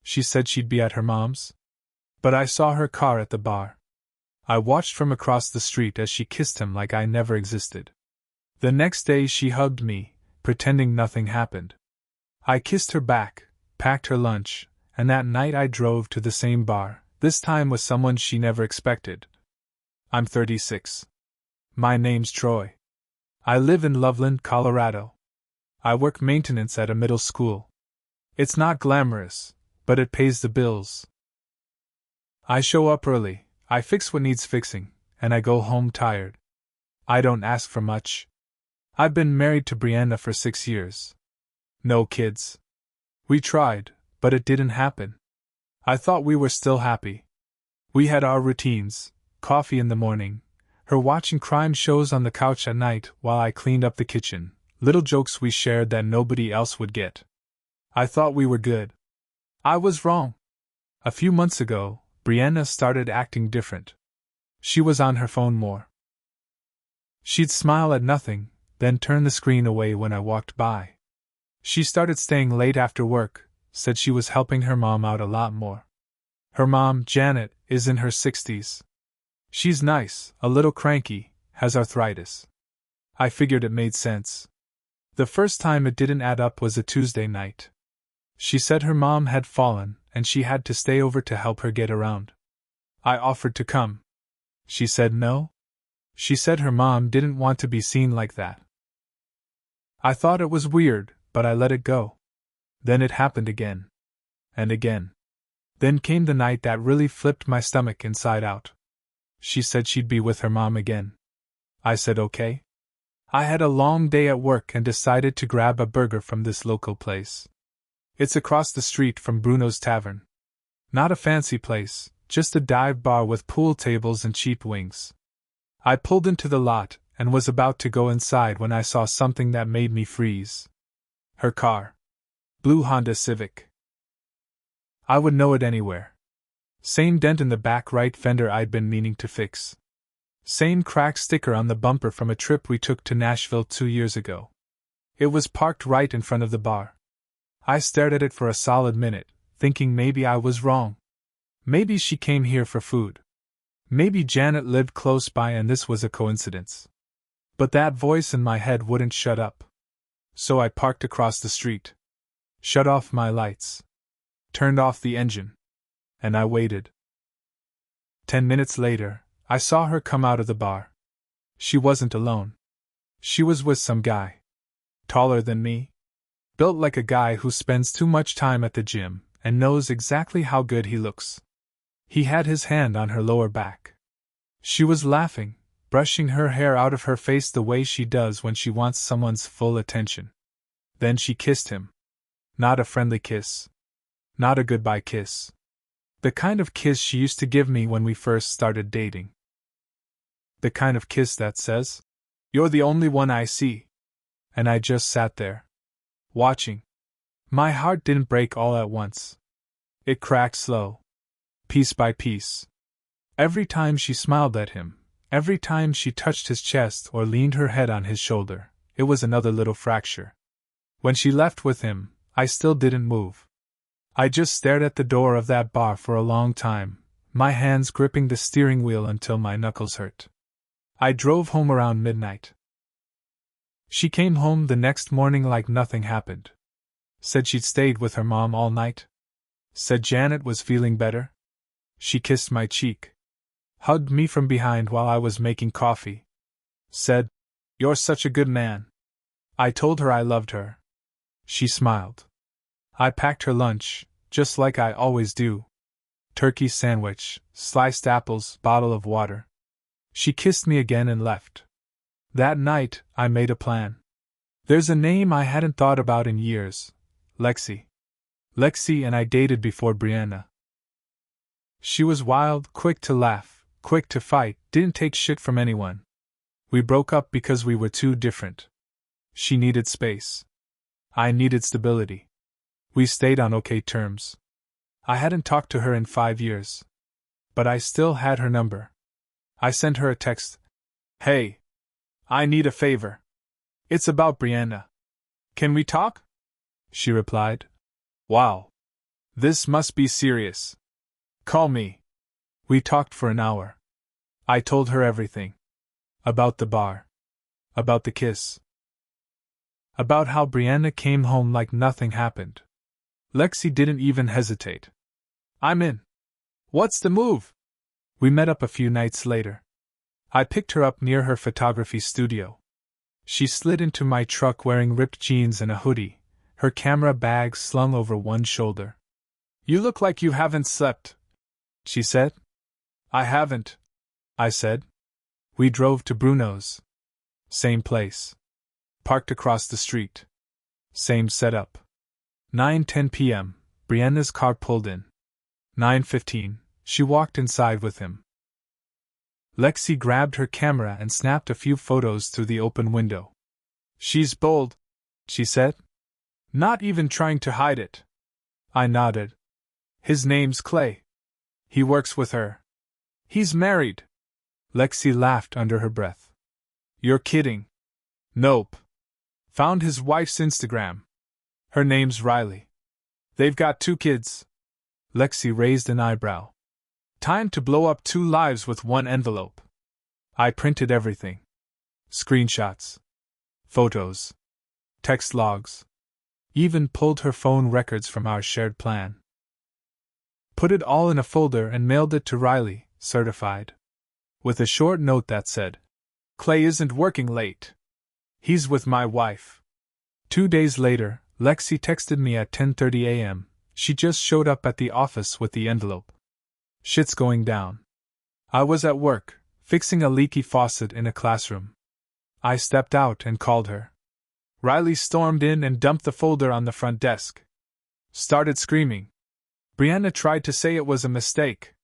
She said she'd be at her mom's. But I saw her car at the bar. I watched from across the street as she kissed him like I never existed. The next day she hugged me, pretending nothing happened. I kissed her back, packed her lunch, and that night I drove to the same bar, this time with someone she never expected. I'm 36. My name's Troy. I live in Loveland, Colorado. I work maintenance at a middle school. It's not glamorous, but it pays the bills. I show up early, I fix what needs fixing, and I go home tired. I don't ask for much. I've been married to Brianna for 6 years. No kids. We tried, but it didn't happen. I thought we were still happy. We had our routines, coffee in the morning, her watching crime shows on the couch at night while I cleaned up the kitchen, little jokes we shared that nobody else would get. I thought we were good. I was wrong. A few months ago, Brianna started acting different. She was on her phone more. She'd smile at nothing, then turn the screen away when I walked by. She started staying late after work, said she was helping her mom out a lot more. Her mom, Janet, is in her 60s. She's nice, a little cranky, has arthritis. I figured it made sense. The first time it didn't add up was a Tuesday night. She said her mom had fallen, and she had to stay over to help her get around. I offered to come. She said no. She said her mom didn't want to be seen like that. I thought it was weird, but I let it go. Then it happened again. And again. Then came the night that really flipped my stomach inside out. She said she'd be with her mom again. I said okay. I had a long day at work and decided to grab a burger from this local place. It's across the street from Bruno's Tavern. Not a fancy place, just a dive bar with pool tables and cheap wings. I pulled into the lot and was about to go inside when I saw something that made me freeze. Her car. Blue Honda Civic. I would know it anywhere. Same dent in the back right fender I'd been meaning to fix. Same cracked sticker on the bumper from a trip we took to Nashville 2 years ago. It was parked right in front of the bar. I stared at it for a solid minute, thinking maybe I was wrong. Maybe she came here for food. Maybe Janet lived close by and this was a coincidence. But that voice in my head wouldn't shut up. So I parked across the street. Shut off my lights. Turned off the engine. And I waited. 10 minutes later, I saw her come out of the bar. She wasn't alone. She was with some guy. Taller than me. Built like a guy who spends too much time at the gym and knows exactly how good he looks. He had his hand on her lower back. She was laughing, brushing her hair out of her face the way she does when she wants someone's full attention. Then she kissed him. Not a friendly kiss. Not a goodbye kiss. The kind of kiss she used to give me when we first started dating. The kind of kiss that says, "You're the only one I see." And I just sat there, watching. My heart didn't break all at once. It cracked slow, piece by piece. Every time she smiled at him, every time she touched his chest or leaned her head on his shoulder, it was another little fracture. When she left with him, I still didn't move. I just stared at the door of that bar for a long time, my hands gripping the steering wheel until my knuckles hurt. I drove home around midnight. She came home the next morning like nothing happened. Said she'd stayed with her mom all night. Said Janet was feeling better. She kissed my cheek. Hugged me from behind while I was making coffee. Said, "You're such a good man." I told her I loved her. She smiled. I packed her lunch, just like I always do. Turkey sandwich, sliced apples, bottle of water. She kissed me again and left. That night, I made a plan. There's a name I hadn't thought about in years. Lexi. Lexi and I dated before Brianna. She was wild, quick to laugh, quick to fight, didn't take shit from anyone. We broke up because we were too different. She needed space. I needed stability. We stayed on okay terms. I hadn't talked to her in 5 years. But I still had her number. I sent her a text. "Hey. I need a favor. It's about Brianna. Can we talk?" She replied, "Wow. This must be serious. Call me. We talked for an hour. I told her everything. About the bar. About the kiss. About how Brianna came home like nothing happened. Lexi didn't even hesitate. I'm in. What's the move? We met up a few nights later. I picked her up near her photography studio. She slid into my truck wearing ripped jeans and a hoodie, her camera bag slung over one shoulder. You look like you haven't slept, she said. I haven't, I said. We drove to Bruno's. Same place. Parked across the street. Same setup. 9:10 p.m., Brianna's car pulled in. 9:15, she walked inside with him. Lexi grabbed her camera and snapped a few photos through the open window. She's bold, she said. Not even trying to hide it. I nodded. His name's Clay. He works with her. He's married. Lexi laughed under her breath. You're kidding. Nope. Found his wife's Instagram. Her name's Riley. They've got 2 kids. Lexi raised an eyebrow. Time to blow up 2 lives with one envelope. I printed everything. Screenshots. Photos. Text logs. Even pulled her phone records from our shared plan. Put it all in a folder and mailed it to Riley, certified. With a short note that said, Clay isn't working late. He's with my wife. 2 days later, Lexi texted me at 10:30 a.m. She just showed up at the office with the envelope. Shit's going down. I was at work, fixing a leaky faucet in a classroom. I stepped out and called her. Riley stormed in and dumped the folder on the front desk. Started screaming. Brianna tried to say it was a mistake.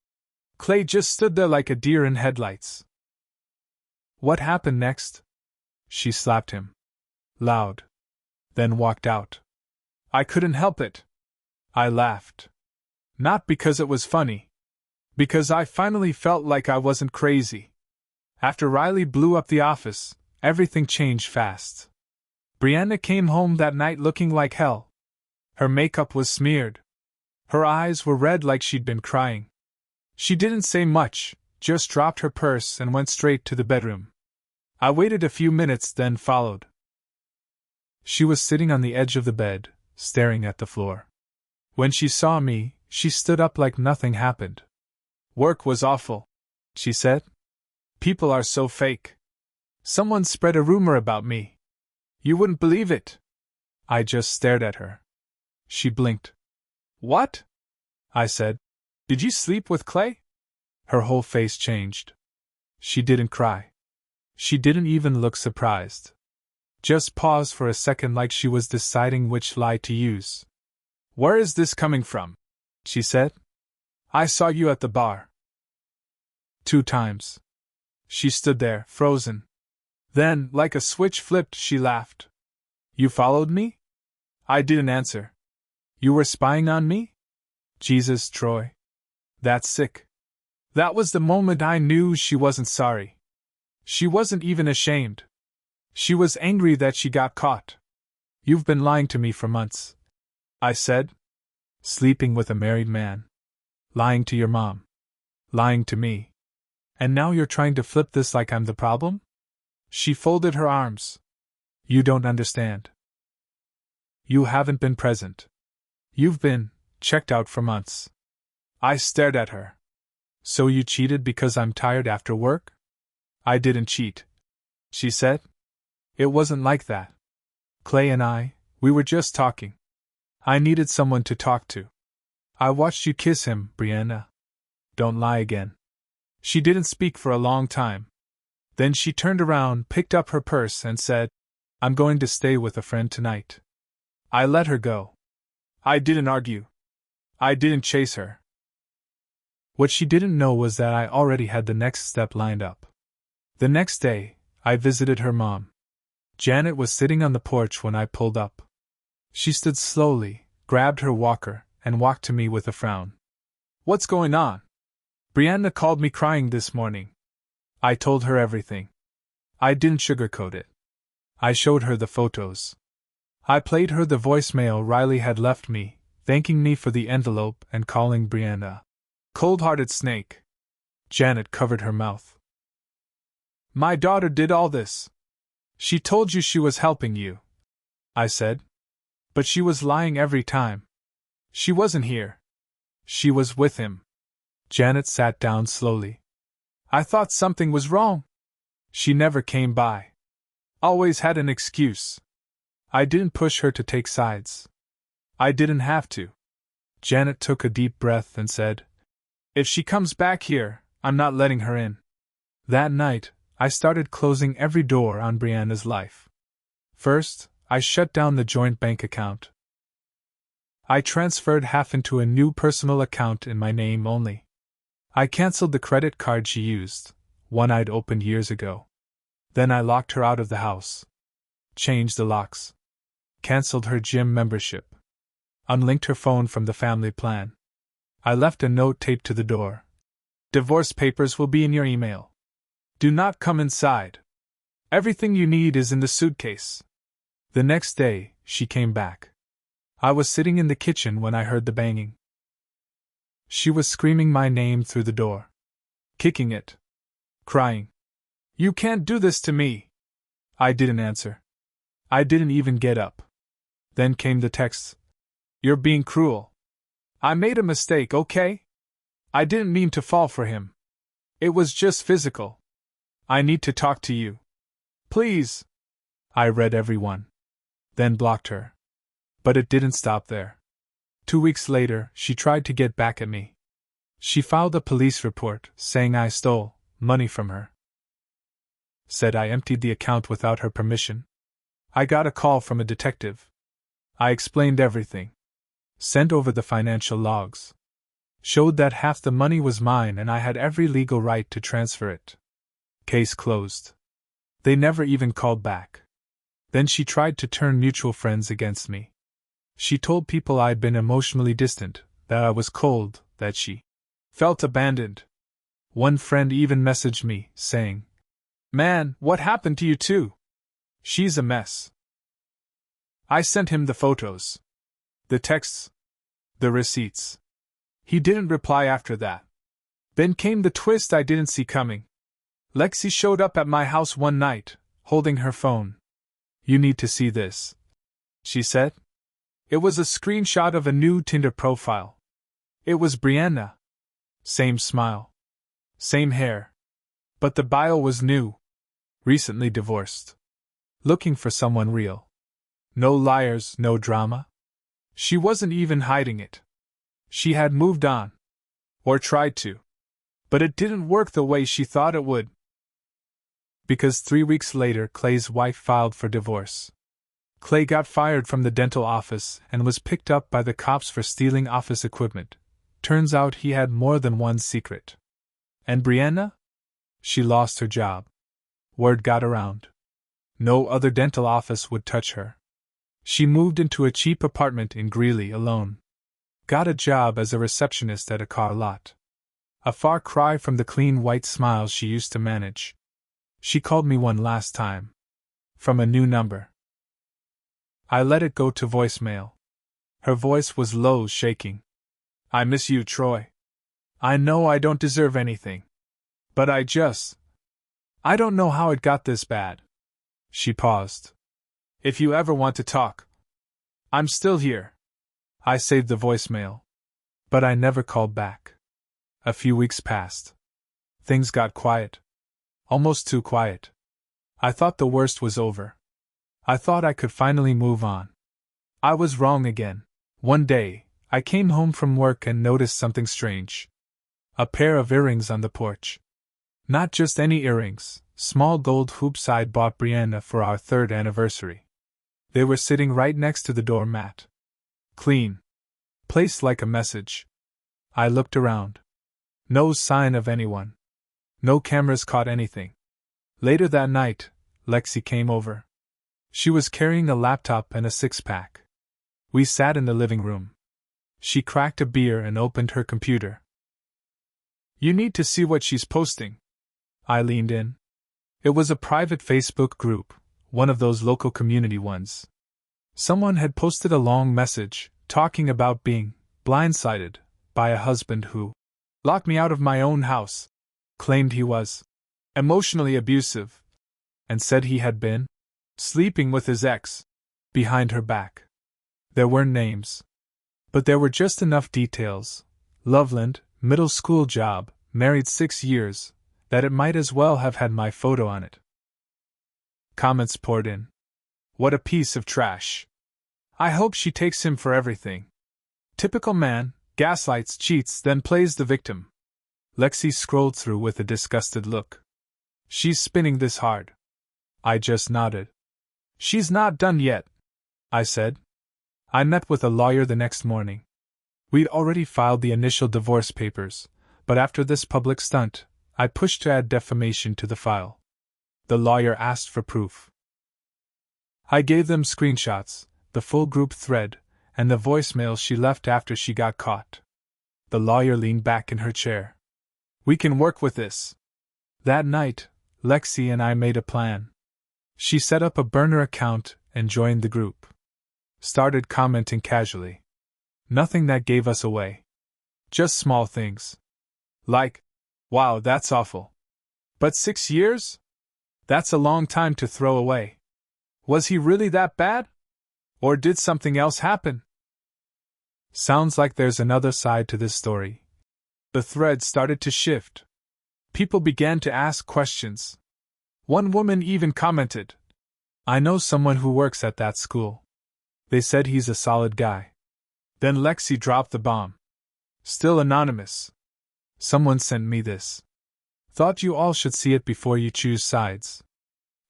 Clay just stood there like a deer in headlights. What happened next? She slapped him. Loud. Then walked out. I couldn't help it. I laughed. Not because it was funny. Because I finally felt like I wasn't crazy. After Riley blew up the office, everything changed fast. Brianna came home that night looking like hell. Her makeup was smeared. Her eyes were red like she'd been crying. She didn't say much, just dropped her purse and went straight to the bedroom. I waited a few minutes, then followed. She was sitting on the edge of the bed, staring at the floor. When she saw me, she stood up like nothing happened. Work was awful, she said. People are so fake. Someone spread a rumor about me. You wouldn't believe it. I just stared at her. She blinked. What? I said. Did you sleep with Clay? Her whole face changed. She didn't cry. She didn't even look surprised. Just paused for a second like she was deciding which lie to use. Where is this coming from? She said. I saw you at the bar. 2 times. She stood there, frozen. Then, like a switch flipped, she laughed. You followed me? I didn't answer. You were spying on me? Jesus, Troy. That's sick. That was the moment I knew she wasn't sorry. She wasn't even ashamed. She was angry that she got caught. You've been lying to me for months, I said. Sleeping with a married man. Lying to your mom. Lying to me. And now you're trying to flip this like I'm the problem? She folded her arms. You don't understand. You haven't been present. You've been checked out for months. I stared at her. So you cheated because I'm tired after work? I didn't cheat, she said. It wasn't like that. Clay and we were just talking. I needed someone to talk to. I watched you kiss him, Brianna. Don't lie again. She didn't speak for a long time. Then she turned around, picked up her purse, and said, I'm going to stay with a friend tonight. I let her go. I didn't argue. I didn't chase her. What she didn't know was that I already had the next step lined up. The next day, I visited her mom. Janet was sitting on the porch when I pulled up. She stood slowly, grabbed her walker, and walked to me with a frown. What's going on? Brianna called me crying this morning. I told her everything. I didn't sugarcoat it. I showed her the photos. I played her the voicemail Riley had left me, thanking me for the envelope and calling Brianna cold-hearted snake. Janet covered her mouth. My daughter did all this. She told you she was helping you, I said. But she was lying every time. She wasn't here. She was with him. Janet sat down slowly. I thought something was wrong. She never came by. Always had an excuse. I didn't push her to take sides. I didn't have to. Janet took a deep breath and said, If she comes back here, I'm not letting her in. That night, I started closing every door on Brianna's life. First, I shut down the joint bank account. I transferred half into a new personal account in my name only. I canceled the credit card she used, one I'd opened years ago. Then I locked her out of the house. Changed the locks. Canceled her gym membership. Unlinked her phone from the family plan. I left a note taped to the door. Divorce papers will be in your email. Do not come inside. Everything you need is in the suitcase. The next day, she came back. I was sitting in the kitchen when I heard the banging. She was screaming my name through the door. Kicking it. Crying. You can't do this to me. I didn't answer. I didn't even get up. Then came the texts. You're being cruel. I made a mistake, okay? I didn't mean to fall for him. It was just physical. I need to talk to you. Please. I read every one. Then blocked her. But it didn't stop there. 2 weeks later, she tried to get back at me. She filed a police report, saying I stole money from her. Said I emptied the account without her permission. I got a call from a detective. I explained everything. Sent over the financial logs. Showed that half the money was mine and I had every legal right to transfer it. Case closed. They never even called back. Then she tried to turn mutual friends against me. She told people I'd been emotionally distant, that I was cold, that she felt abandoned. One friend even messaged me, saying, Man, what happened to you two? She's a mess. I sent him the photos. The texts. The receipts. He didn't reply after that. Then came the twist I didn't see coming. Lexi showed up at my house one night, holding her phone. You need to see this, she said. It was a screenshot of a new Tinder profile. It was Brianna. Same smile. Same hair. But the bio was new. Recently divorced. Looking for someone real. No liars, no drama. She wasn't even hiding it. She had moved on. Or tried to. But it didn't work the way she thought it would. Because 3 weeks later, Clay's wife filed for divorce. Clay got fired from the dental office and was picked up by the cops for stealing office equipment. Turns out he had more than one secret. And Brianna? She lost her job. Word got around. No other dental office would touch her. She moved into a cheap apartment in Greeley alone. Got a job as a receptionist at a car lot. A far cry from the clean white smiles she used to manage. She called me one last time. From a new number. I let it go to voicemail. Her voice was low, shaking. I miss you, Troy. I know I don't deserve anything. But I don't know how it got this bad. She paused. If you ever want to talk, I'm still here. I saved the voicemail. But I never called back. A few weeks passed. Things got quiet. Almost too quiet. I thought the worst was over. I thought I could finally move on. I was wrong again. One day, I came home from work and noticed something strange. A pair of earrings on the porch. Not just any earrings, small gold hoops I'd bought Brianna for our 3rd anniversary. They were sitting right next to the doormat. Clean. Placed like a message. I looked around. No sign of anyone. No cameras caught anything. Later that night, Lexi came over. She was carrying a laptop and a 6-pack. We sat in the living room. She cracked a beer and opened her computer. You need to see what she's posting. I leaned in. It was a private Facebook group, one of those local community ones. Someone had posted a long message, talking about being blindsided by a husband who locked me out of my own house, claimed he was emotionally abusive, and said he had been sleeping with his ex behind her back. There weren't names, but there were just enough details: Loveland, middle school job, married 6 years, that it might as well have had my photo on it. Comments poured in. What a piece of trash. I hope she takes him for everything. Typical man, gaslights, cheats, then plays the victim. Lexi scrolled through with a disgusted look. She's spinning this hard. I just nodded. She's not done yet, I said. I met with a lawyer the next morning. We'd already filed the initial divorce papers, but after this public stunt, I pushed to add defamation to the file. The lawyer asked for proof. I gave them screenshots, the full group thread, and the voicemail she left after she got caught. The lawyer leaned back in her chair. We can work with this. That night, Lexi and I made a plan. She set up a burner account and joined the group. Started commenting casually. Nothing that gave us away. Just small things. Like, wow, that's awful. But 6 years? That's a long time to throw away. Was he really that bad? Or did something else happen? Sounds like there's another side to this story. The thread started to shift. People began to ask questions. One woman even commented, I know someone who works at that school. They said he's a solid guy. Then Lexi dropped the bomb. Still anonymous. Someone sent me this. Thought you all should see it before you choose sides.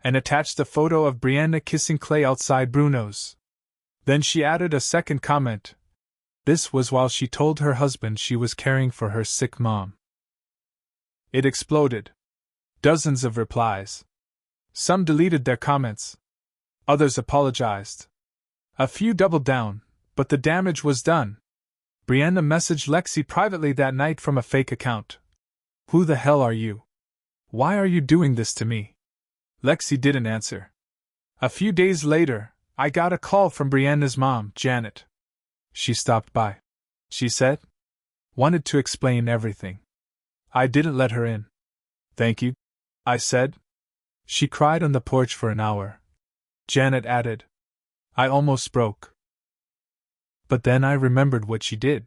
And attached a photo of Brianna kissing Clay outside Bruno's. Then she added a second comment. This was while she told her husband she was caring for her sick mom. It exploded. Dozens of replies. Some deleted their comments. Others apologized. A few doubled down, but the damage was done. Brianna messaged Lexi privately that night from a fake account. Who the hell are you? Why are you doing this to me? Lexi didn't answer. A few days later, I got a call from Brianna's mom, Janet. She stopped by. She said, wanted to explain everything. I didn't let her in. Thank you, I said. She cried on the porch for an hour. Janet added, I almost broke. But then I remembered what she did.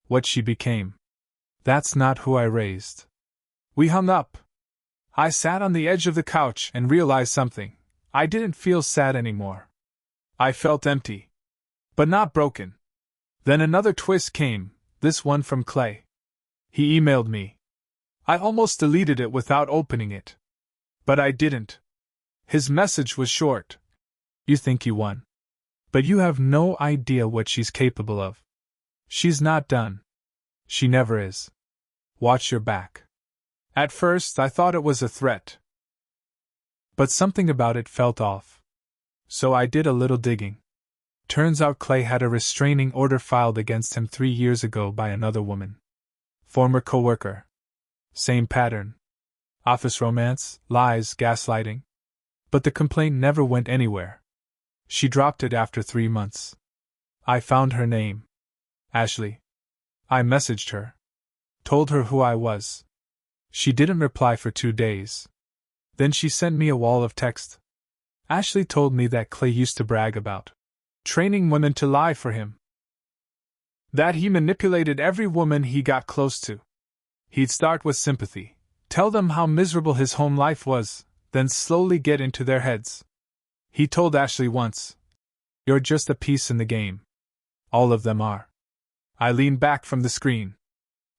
What she became. That's not who I raised. We hung up. I sat on the edge of the couch and realized something. I didn't feel sad anymore. I felt empty. But not broken. Then another twist came, this one from Clay. He emailed me. I almost deleted it without opening it. But I didn't. His message was short. You think you won. But you have no idea what she's capable of. She's not done. She never is. Watch your back. At first, I thought it was a threat. But something about it felt off. So I did a little digging. Turns out Clay had a restraining order filed against him 3 years ago by another woman. Former coworker. Same pattern. Office romance, lies, gaslighting. But the complaint never went anywhere. She dropped it after 3 months. I found her name. Ashley. I messaged her. Told her who I was. She didn't reply for 2 days. Then she sent me a wall of text. Ashley told me that Clay used to brag about training women to lie for him. That he manipulated every woman he got close to. He'd start with sympathy, tell them how miserable his home life was, then slowly get into their heads. He told Ashley once, "You're just a piece in the game. All of them are." I leaned back from the screen.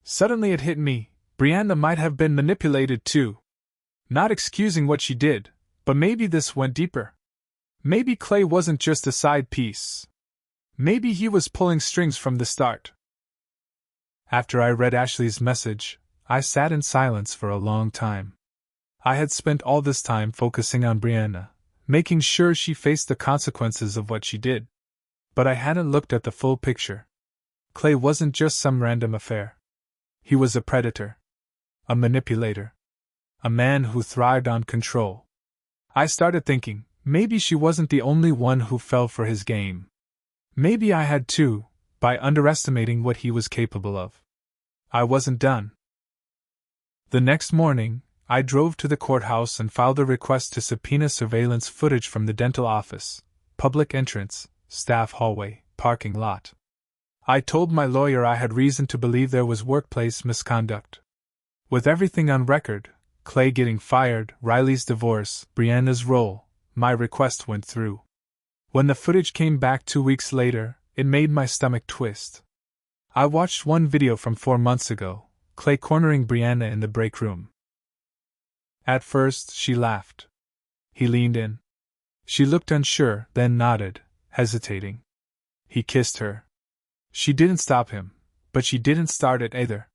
Suddenly it hit me, Brianna might have been manipulated too. Not excusing what she did, but maybe this went deeper. Maybe Clay wasn't just a side piece. Maybe he was pulling strings from the start. After I read Ashley's message, I sat in silence for a long time. I had spent all this time focusing on Brianna, making sure she faced the consequences of what she did. But I hadn't looked at the full picture. Clay wasn't just some random affair. He was a predator. A manipulator. A man who thrived on control. I started thinking, maybe she wasn't the only one who fell for his game. Maybe I had too, by underestimating what he was capable of. I wasn't done. The next morning, I drove to the courthouse and filed a request to subpoena surveillance footage from the dental office, public entrance, staff hallway, parking lot. I told my lawyer I had reason to believe there was workplace misconduct. With everything on record, Clay getting fired, Riley's divorce, Brianna's role, my request went through. When the footage came back 2 weeks later, it made my stomach twist. I watched one video from 4 months ago, Clay cornering Brianna in the break room. At first, she laughed. He leaned in. She looked unsure, then nodded, hesitating. He kissed her. She didn't stop him, but she didn't start it either.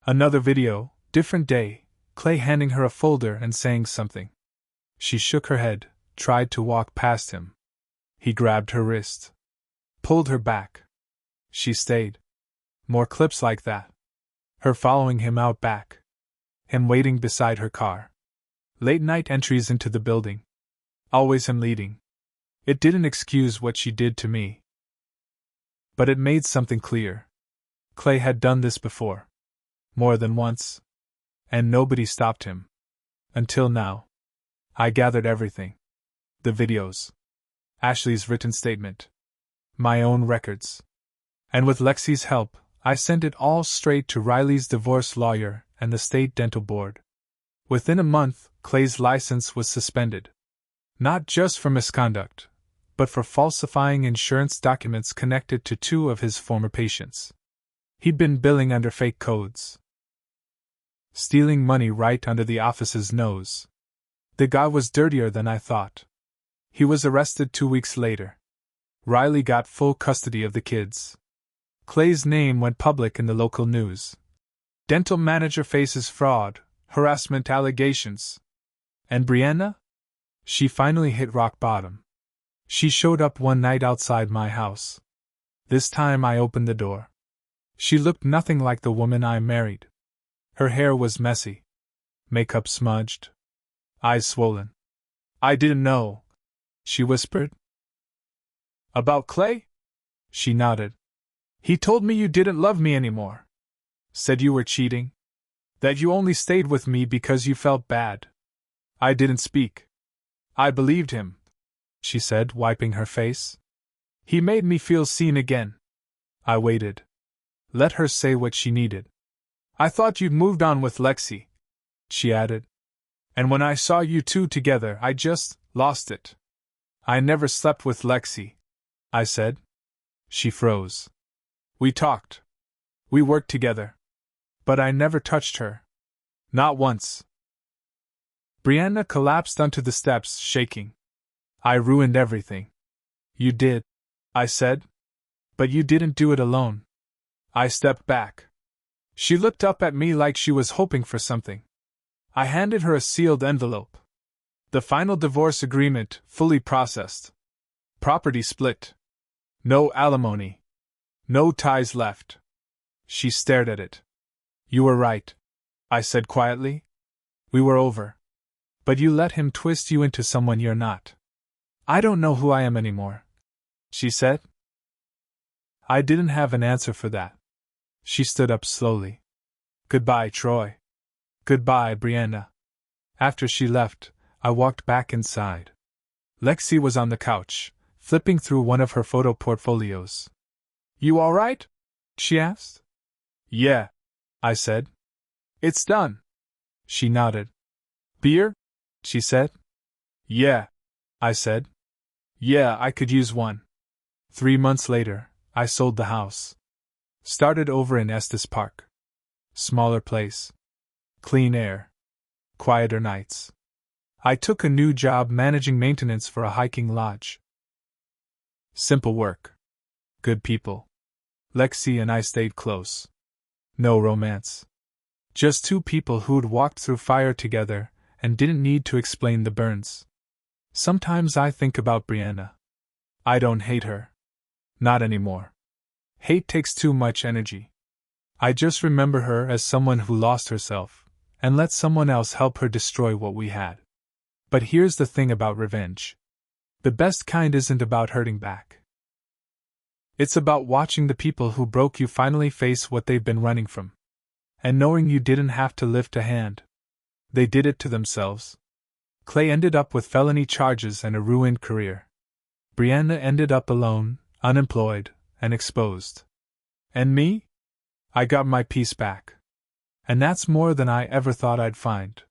Another video, different day, Clay handing her a folder and saying something. She shook her head, tried to walk past him. He grabbed her wrist. Pulled her back. She stayed. More clips like that. Her following him out back. Him waiting beside her car. Late night entries into the building. Always him leading. It didn't excuse what she did to me. But it made something clear. Clay had done this before. More than once. And nobody stopped him. Until now. I gathered everything. The videos. Ashley's written statement. My own records. And with Lexi's help, I sent it all straight to Riley's divorce lawyer and the state dental board. Within a month, Clay's license was suspended. Not just for misconduct, but for falsifying insurance documents connected to 2 of his former patients. He'd been billing under fake codes. Stealing money right under the office's nose. The guy was dirtier than I thought. He was arrested 2 weeks later. Riley got full custody of the kids. Clay's name went public in the local news. Dental manager faces fraud, harassment allegations. And Brianna? She finally hit rock bottom. She showed up one night outside my house. This time I opened the door. She looked nothing like the woman I married. Her hair was messy. Makeup smudged. Eyes swollen. I didn't know, she whispered. About Clay? She nodded. He told me you didn't love me anymore. Said you were cheating. That you only stayed with me because you felt bad. I didn't speak. I believed him, she said, wiping her face. He made me feel seen again. I waited. Let her say what she needed. I thought you'd moved on with Lexi, she added. And when I saw you 2 together, I just lost it. I never slept with Lexi, I said. She froze. We talked. We worked together. But I never touched her. Not once. Brianna collapsed onto the steps, shaking. I ruined everything. You did, I said. But you didn't do it alone. I stepped back. She looked up at me like she was hoping for something. I handed her a sealed envelope. The final divorce agreement, fully processed. Property split. No alimony. No ties left. She stared at it. You were right, I said quietly. We were over. But you let him twist you into someone you're not. I don't know who I am anymore, she said. I didn't have an answer for that. She stood up slowly. Goodbye, Troy. Goodbye, Brianna. After she left, I walked back inside. Lexi was on the couch, flipping through one of her photo portfolios. You all right? She asked. Yeah, I said. It's done. She nodded. Beer? She said. Yeah, I said. Yeah, I could use one. 3 months later, I sold the house. Started over in Estes Park. Smaller place. Clean air. Quieter nights. I took a new job managing maintenance for a hiking lodge. Simple work. Good people. Lexi and I stayed close. No romance. Just 2 people who'd walked through fire together and didn't need to explain the burns. Sometimes I think about Brianna. I don't hate her. Not anymore. Hate takes too much energy. I just remember her as someone who lost herself, and let someone else help her destroy what we had. But here's the thing about revenge. The best kind isn't about hurting back. It's about watching the people who broke you finally face what they've been running from. And knowing you didn't have to lift a hand. They did it to themselves. Clay ended up with felony charges and a ruined career. Brianna ended up alone, unemployed, and exposed. And me? I got my peace back. And that's more than I ever thought I'd find.